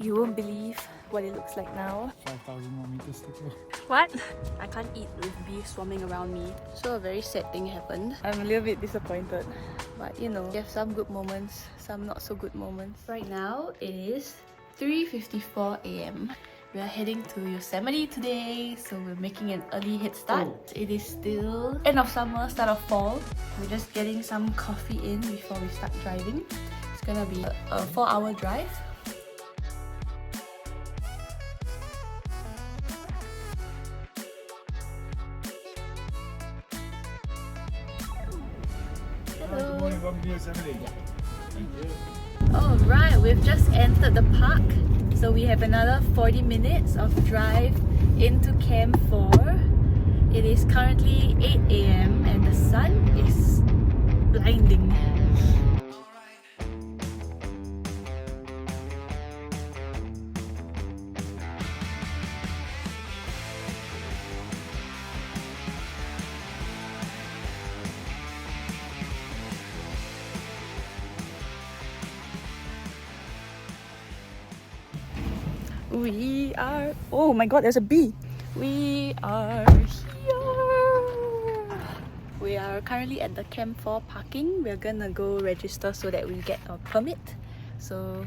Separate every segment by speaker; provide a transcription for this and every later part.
Speaker 1: You won't believe what it looks like now.
Speaker 2: 5,000 more meters to go.
Speaker 1: What? I can't eat with bees swarming around me. So a very sad thing happened. I'm a little bit disappointed. But you know, you have some good moments, some not so good moments. Right now, it is 3:54 AM. We are heading to Yosemite today, so we're making an early head start. It is still end of summer, start of fall. We're just getting some coffee in before we start driving. It's gonna be a 4-hour drive.
Speaker 2: Good morning, welcome to Yosemite. Thank you.
Speaker 1: Alright, we've just entered the park. So we have another 40 minutes of drive into Camp 4. It is currently 8 AM and the sun is blinding. We are... oh my god, there's a bee! We are here! We are currently at the Camp 4 parking. We're gonna go register so that we get a permit. So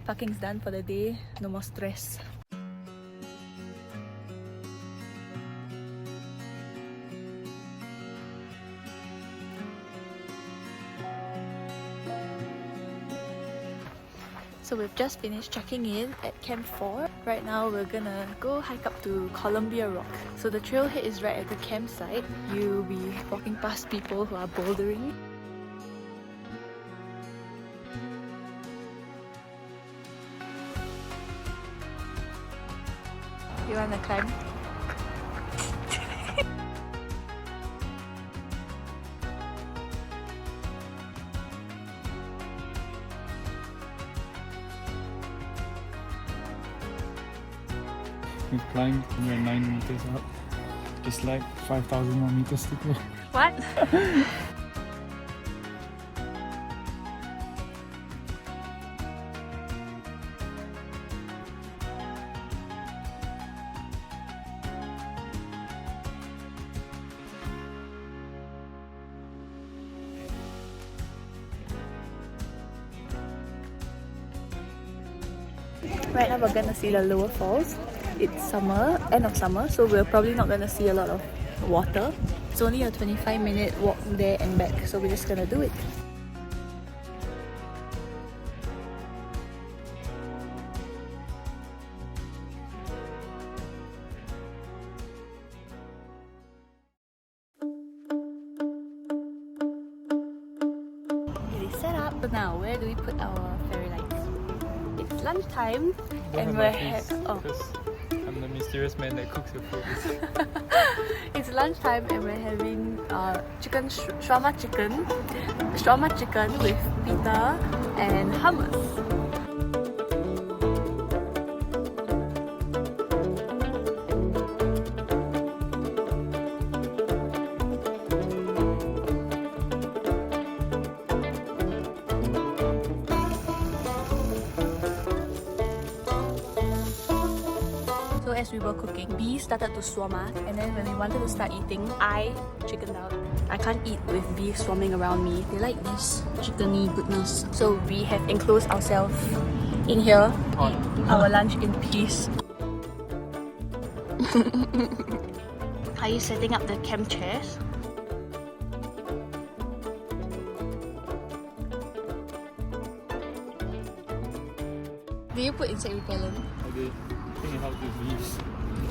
Speaker 1: parking's done for the day, no more stress. So we've just finished checking in at Camp 4. Right now we're gonna go hike up to Columbia Rock. So the trailhead is right at the campsite. You'll be walking past people who are bouldering. You wanna climb?
Speaker 2: We've climbed, we're 9 meters up. Just like 5,000 more meters to go.
Speaker 1: What? Right now we're gonna see the lower falls. It's summer, end of summer, so we're probably not gonna see a lot of water. It's only a 25-minute walk there and back, so we're just gonna do it. It is set up. So now, where do we put our fairy lights? It's lunchtime and we're
Speaker 2: I'm the mysterious man that cooks your food.
Speaker 1: it's lunchtime and we're having chicken shawarma chicken with pita and hummus. So as we were cooking, bees started to swarm us, and then when we wanted to start eating, I chickened out. I can't eat with bees swarming around me. They like this chickeny goodness. So we have enclosed ourselves in here, eat our lunch in peace. Are you setting up the camp chairs? Do you put insect repellent?
Speaker 2: I did. I think it helps with bees.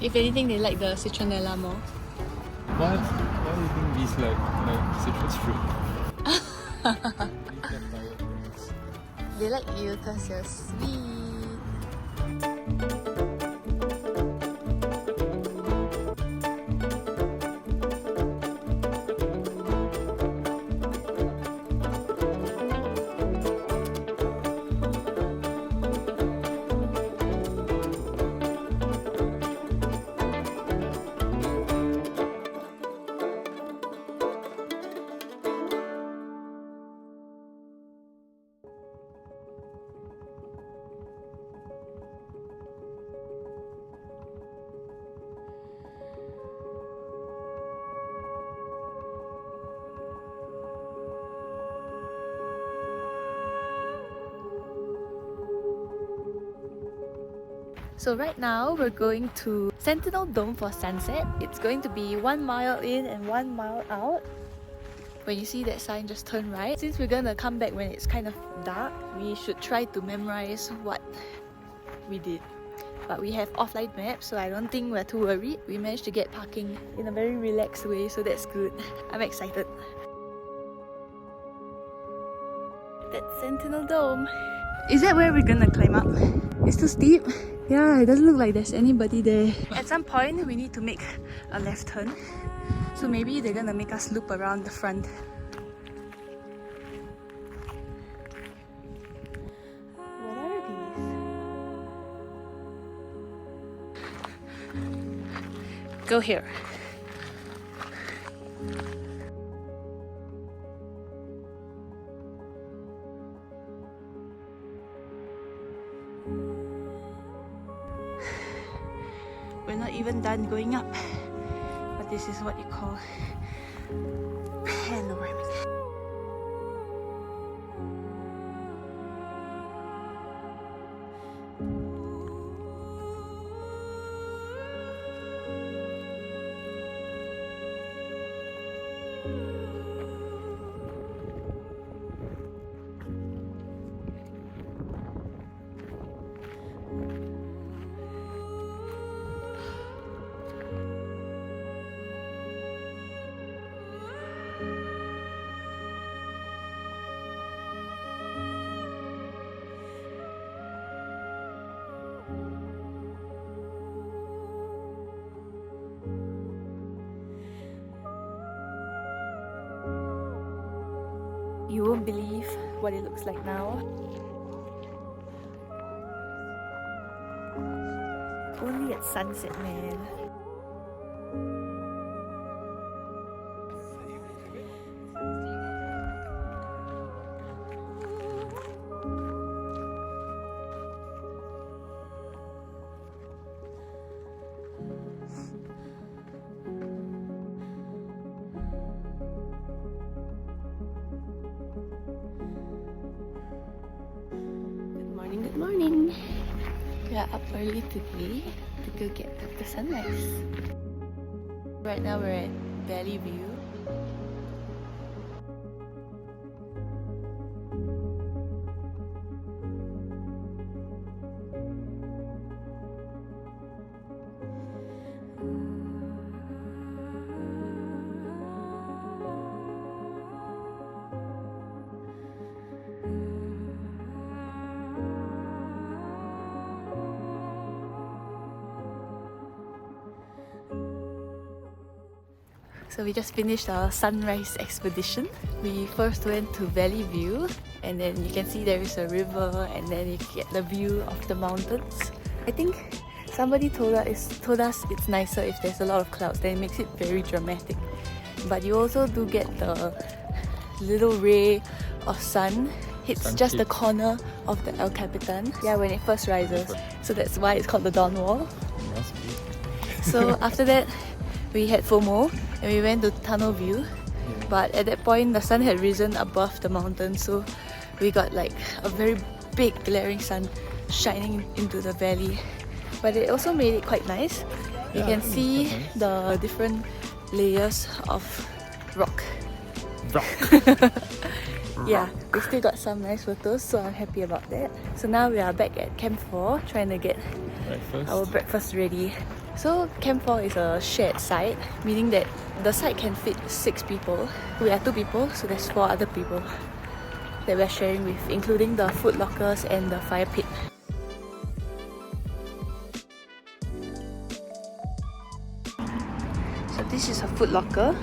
Speaker 1: If anything, they like the citronella more.
Speaker 2: What? Why do you think bees like citrus fruit?
Speaker 1: They like you because you're sweet. So right now we're going to Sentinel Dome for sunset. It's going to be 1 mile in and 1 mile out. When you see that sign, just turn right. Since we're gonna come back when it's kind of dark, we should try to memorize what we did. But we have offline maps, so I don't think we're too worried. We managed to get parking in a very relaxed way, so that's good. I'm excited. That's Sentinel Dome. Is that where we're gonna climb up? It's too steep. Yeah, it doesn't look like there's anybody there. At some point, we need to make a left turn. So maybe they're gonna make us loop around the front. What are these? Go here. We're not even done going up. But this is what you call panoramic. You won't believe what it looks like now. Only at sunset, man. Good morning! We are up early today to go get the sunrise. Right now we're at Valley View. So we just finished our sunrise expedition. We first went to Valley View, and then you can see there is a river, and then you get the view of the mountains. I think somebody told us it's nicer if there's a lot of clouds, then it makes it very dramatic. But you also do get the little ray of sun. It's just the corner of the El Capitan. Yeah, when it first rises. So that's why it's called the Dawn Wall.
Speaker 2: Must be.
Speaker 1: So after that, we had FOMO and we went to Tunnel View. But at that point, the sun had risen above the mountain, so we got like a very big glaring sun shining into the valley. But it also made it quite nice. You can see the different layers of rock. Yeah, we still got some nice photos, so I'm happy about that. So now we are back at Camp 4 trying to get our breakfast ready. So Camp 4 is a shared site, meaning that the site can fit 6 people. We are 2 people, so there's 4 other people that we're sharing with, including the food lockers and the fire pit. So this is a food locker.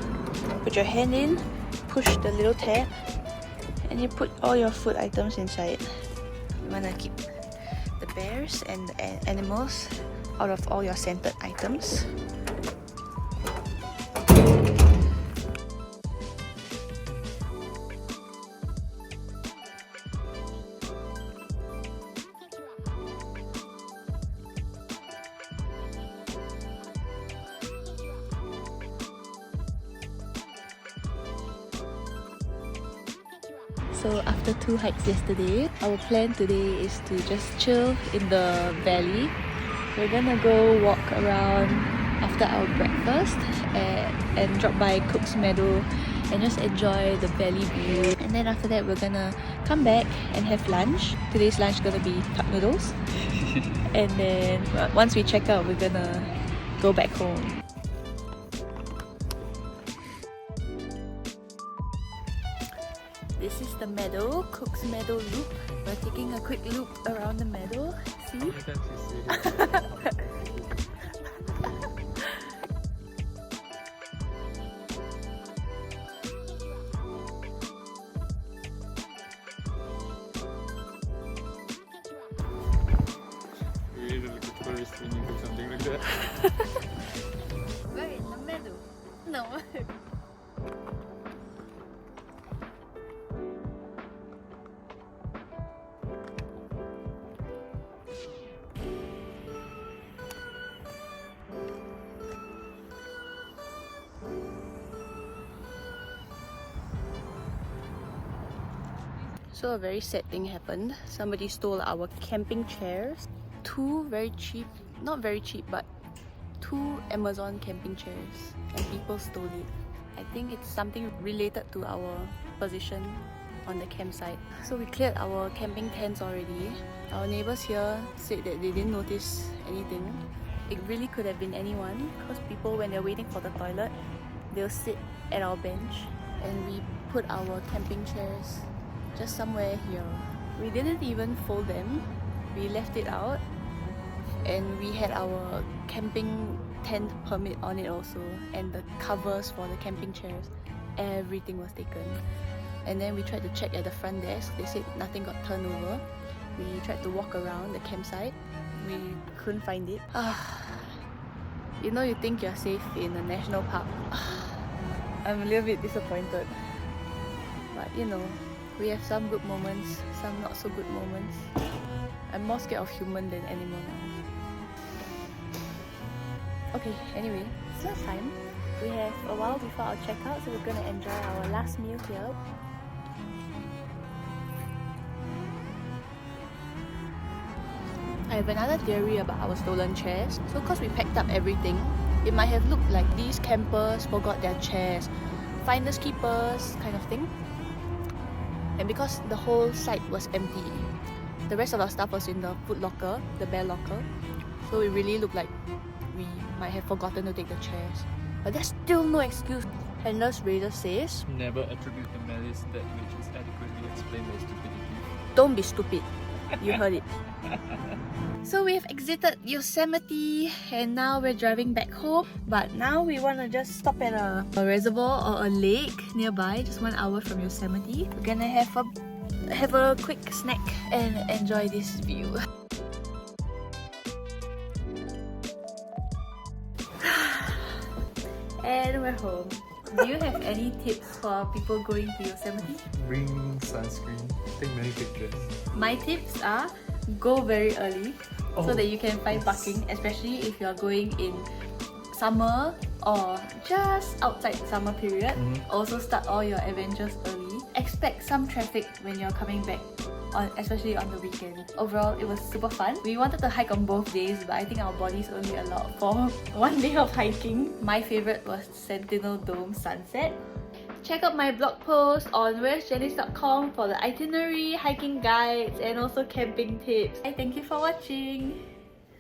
Speaker 1: Put your hand in, push the little tab, and you put all your food items inside. You want to keep the bears and the animals out of all your scented items. So after 2 hikes yesterday, our plan today is to just chill in the valley We're gonna go walk around after our breakfast and drop by Cook's Meadow and just enjoy the valley view. And then after that, we're gonna come back and have lunch. Today's lunch is gonna be cup noodles. And then once we check out, we're gonna go back home. This is the Meadow, Cook's Meadow loop. We're taking a quick loop around the meadow. See?
Speaker 2: Really look at tourists when you do something like that.
Speaker 1: We're in the meadow. No. So a very sad thing happened. Somebody stole our camping chairs. Two very cheap, not very cheap, but two Amazon camping chairs, and people stole it. I think it's something related to our position on the campsite. So we cleared our camping tents already. Our neighbors here said that they didn't notice anything. It really could have been anyone, because people, when they're waiting for the toilet, they'll sit at our bench, and we put our camping chairs just somewhere here. We didn't even fold them. We left it out, and we had our camping tent permit on it also, and the covers for the camping chairs. Everything was taken. And then we tried to check at the front desk. They said nothing got turned over. We tried to walk around the campsite. We couldn't find it. You know, you think you're safe in a national park. I'm a little bit disappointed. But you know, we have some good moments, some not so good moments. I'm more scared of human than animal now. Okay, anyway, it's not time. We have a while before our checkout, so we're gonna enjoy our last meal here. I have another theory about our stolen chairs. So because we packed up everything, it might have looked like these campers forgot their chairs, finders keepers kind of thing. And because the whole site was empty, the rest of our stuff was in the food locker, the bear locker. So it really looked like we might have forgotten to take the chairs. But there's still no excuse. Handler's Razor says,
Speaker 2: Never attribute the malice that which is adequately explained by stupidity.
Speaker 1: don't be stupid. You heard it. So we have exited Yosemite and now we're driving back home. But now we want to just stop at a reservoir or a lake nearby, just 1 hour from Yosemite. We're gonna have a quick snack and enjoy this view. And we're home. Do you have any tips for people going to Yosemite?
Speaker 2: Bring sunscreen, take many pictures.
Speaker 1: My tips are go very early so that you can find parking, especially if you are going in summer or just outside summer period. Also start all your adventures early. Expect some traffic when you're coming back, especially on the weekend. Overall, it was super fun. We wanted to hike on both days, but I think our bodies only allowed for 1 day of hiking. My favorite was Sentinel Dome sunset. Check out my blog post on where'sjanice.com for the itinerary, hiking guides, and also camping tips. Thank you for watching.